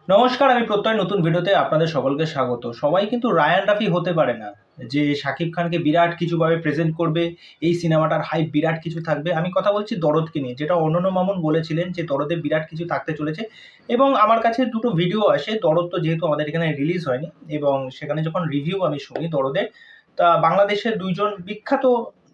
নমস্কার, আমি প্রত্যয় নতুন ভিডিওতে আপনাদের সকলকে স্বাগত। সবাই কিন্তু রায়ান রাফি হতে পারে না যে শাকিব খানকে বিরাট কিছুভাবে প্রেজেন্ট করবে, এই সিনেমাটার হাইপ বিরাট কিছু থাকবে। আমি কথা বলছি দরদকে নিয়ে, যেটা অনন্য মামুন বলেছিলেন যে দরদে বিরাট কিছু থাকতে চলেছে। এবং আমার কাছে দুটো ভিডিও আসে, দরদ তো যেহেতু আমাদের এখানে রিলিজ হয়নি, এবং সেখানে যখন রিভিউ আমি শুনি দরদের, তা বাংলাদেশের বিখ্যাত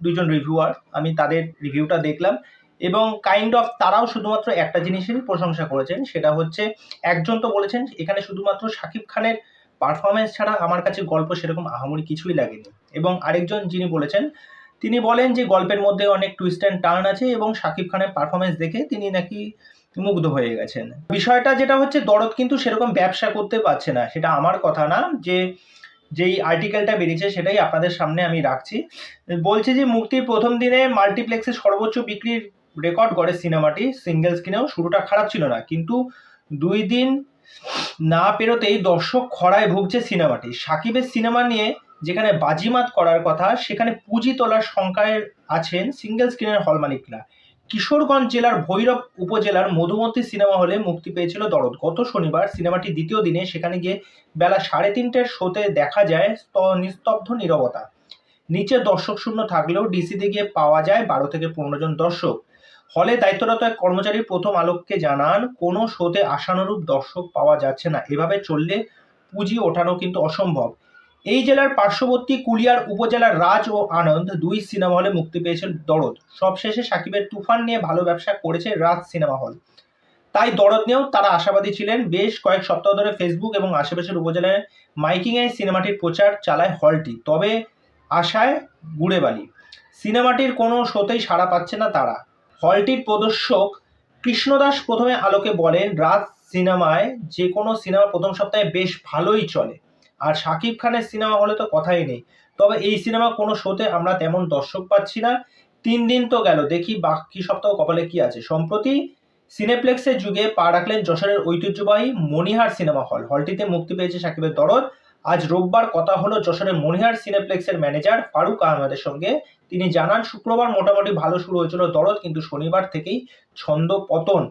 দুইজন রিভিউয়ার, আমি তাদের রিভিউটা দেখলাম। এবং কাইন্ড অফ তারাও শুধুমাত্র একটা জিনিসেরই প্রশংসা করেছেন, সেটা হচ্ছে একজন তো বলেছেন এখানে শুধুমাত্র শাকিব খানের পারফরমেন্স ছাড়া আমার কাছে গল্প সেরকম আহামরি কিছুই লাগেনি। এবং আরেকজন যিনি বলেছেন, তিনি বলেন যে গল্পের মধ্যে অনেক টুইস্ট অ্যান্ড টার্ন আছে এবং শাকিব খানের পারফরমেন্স দেখে তিনি নাকি মুগ্ধ হয়ে গেছেন। বিষয়টা যেটা হচ্ছে, দরদ কিন্তু সেরকম ব্যবসা করতে পারছে না, সেটা আমার কথা না। যেই আর্টিকেলটা বেরিয়েছে সেটাই আপনাদের সামনে আমি রাখছি। বলছে যে মুক্তির প্রথম দিনে মাল্টিপ্লেক্সে সর্বোচ্চ বিক্রির রেকর্ড গড়ে সিনেমাটি। সিঙ্গেল স্ক্রিনেও শুরুটা খারাপ ছিল না, কিন্তু 2 দিন না পেরোতেই দর্শক খরায় ভুগছে সিনেমাটি। সাকিবের সিনেমা নিয়ে যেখানে বাজিমাত করার কথা, সেখানে পুঁজি তোলার সংখ্যায় আছেন সিঙ্গেল স্ক্রিনের হল মালিকরা। কিশোরগঞ্জ জেলার ভৈরব উপজেলার মধুমতি সিনেমা হলে মুক্তি পেয়েছিল দরদ। গত শনিবার সিনেমাটি দ্বিতীয় দিনে সেখানে গিয়ে বেলা 3:30টার শোতে দেখা যায় নিস্তব্ধ নীরবতা। নিচে দর্শক শূন্য থাকলেও ডিসিতে গিয়ে পাওয়া যায় 12 থেকে 15 জন দর্শক। হলে দায়িত্বরত এক কর্মচারী প্রথম আলোককে জানান, কোনো শোতে আশানুরূপ দর্শক পাওয়া যাচ্ছে না, এভাবে চললে পুঁজি ওঠানো কিন্তু অসম্ভব। এই জেলার পার্শ্ববর্তী কুলিয়ার উপজেলার রাজ ও আনন্দ দুই সিনেমা হলে মুক্তি পেয়েছে দরদ। সবশেষে সাকিবের তুফান নিয়ে ভালো ব্যবসা করেছে রাজ সিনেমা হল, তাই দরদ নিয়েও তারা আশাবাদী ছিলেন। বেশ কয়েক সপ্তাহ ধরে ফেসবুক এবং আশেপাশের উপজেলায় মাইকিংয়ে সিনেমাটির প্রচার চালায় হলটি, তবে আশায় গুড়ে বালি। সিনেমাটির কোনো শোতেই সাড়া পাচ্ছে না তারা। হলটির প্রদর্শক কৃষ্ণদাস প্রথমে আলোকে বলেন, রাজ সিনেমায় যে কোনো সিনেমা প্রথম সপ্তাহে বেশ ভালোই চলে, আর শাকিব খানের সিনেমা হলে তো কথাই নেই। তবে এই সিনেমা কোনো শোতে আমরা তেমন দর্শক পাচ্ছি না। 3 দিন তো গেল, দেখি বাকি সপ্তাহ কপালে কি আছে। সম্প্রতি সিনেপ্লেক্সের যুগে পা রাখলেন যশোরের ঐতিহ্যবাহী মনিহার সিনেমা হল। হলটিতে মুক্তি পেয়েছে শাকিবের দরদ। আজ রোববার কথা হলো যশোরের মনিহার সিনেপ্লেক্সের ম্যানেজার ফারুক আহমেদের সঙ্গে। তিনি জানান, শুক্রবার মোটামুটি ভালো শুরু হয়েছিল দরদ, কিন্তু শনিবার থেকেই ছন্দ পতন।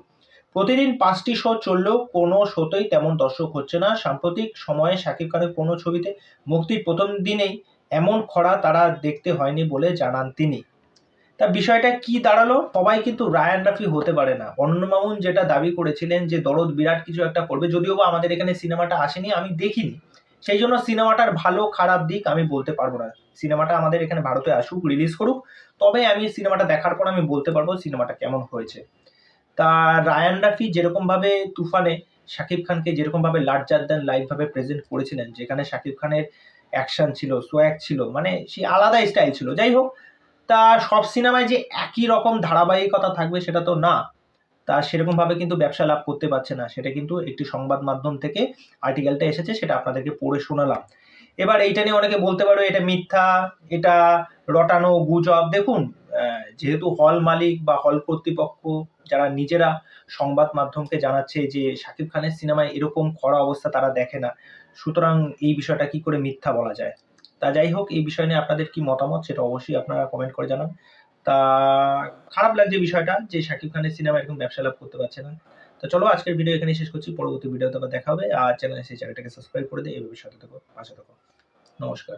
প্রতিদিন 5টি শো চললেও কোনো শোতেই তেমন দর্শক হচ্ছে না। সাম্প্রতিক সময়ে শাকিব খানের কোনো ছবিতে মুক্তির প্রথম দিনেই এমন খরা তারা দেখতে হয়নি বলে জানান তিনি। তা বিষয়টা কি দাঁড়ালো? সবাই কিন্তু রায়ান রাফি হতে পারে না। অনন্য মামুন যেটা দাবি করেছিলেন যে দরদ বিরাট কিছু একটা করবে, যদিও বা আমাদের এখানে সিনেমাটা আসেনি, আমি দেখিনি, সেই জন্য সিনেমাটার ভালো খারাপ দিক আমি বলতে পারবো না। সিনেমাটা আমাদের এখানে ভারতে আসুক, রিলিজ করুক, তবে আমি সিনেমাটা দেখার পর আমি বলতে পারবো সিনেমাটা কেমন হয়েছে। তা রায়ান রাফি যেরকম ভাবে তুফানে শাকিব খানকে যেরকম ভাবে লার্জার দ্যান লাইফ ভাবে প্রেজেন্ট করেছিলেন, যেখানে শাকিব খানের অ্যাকশন ছিল, সোয়াগ ছিল, মানে সেই আলাদা স্টাইল ছিল। যাই হোক, তা সব সিনেমায় যে একই রকম ধারাবাহিকতা থাকবে সেটা তো না। তা সেরকম ভাবে কিন্তু ব্যবসা লাভ করতে পারছে না, সেটা কিন্তু একটি সংবাদ মাধ্যম থেকে আর্টিকেলটা এসেছে, সেটা আপনাদেরকে পড়ে শোনালাম। এবার এইটা নিয়ে অনেকে বলতে পারো এটা মিথ্যা, এটা রটানো গুজব। দেখুন, যেহেতু হল মালিক বা হল কর্তৃপক্ষ যারা নিজেরা সংবাদ মাধ্যমকে জানাচ্ছে যে শাকিব খানের সিনেমায় এরকম খরা অবস্থা তারা দেখে না, সুতরাং এই বিষয়টা কি করে মিথ্যা বলা যায়? তা যাই হোক, এই বিষয় নিয়ে আপনাদের কি মতামত সেটা অবশ্যই আপনারা কমেন্ট করে জানান। তা খারাপ লাগছে বিষয়টা যে শাকিব খানের সিনেমা এরকম ব্যবসা লাভ করতে পারছে না। তো চলো, আজকের ভিডিও এখানেই শেষ করছি। পরবর্তী ভিডিওতে আবার দেখা হবে। আর চ্যানেলটাকে সাবস্ক্রাইব করে দিয়ে এই সাথে থাকো, পাশে থাকো। নমস্কার।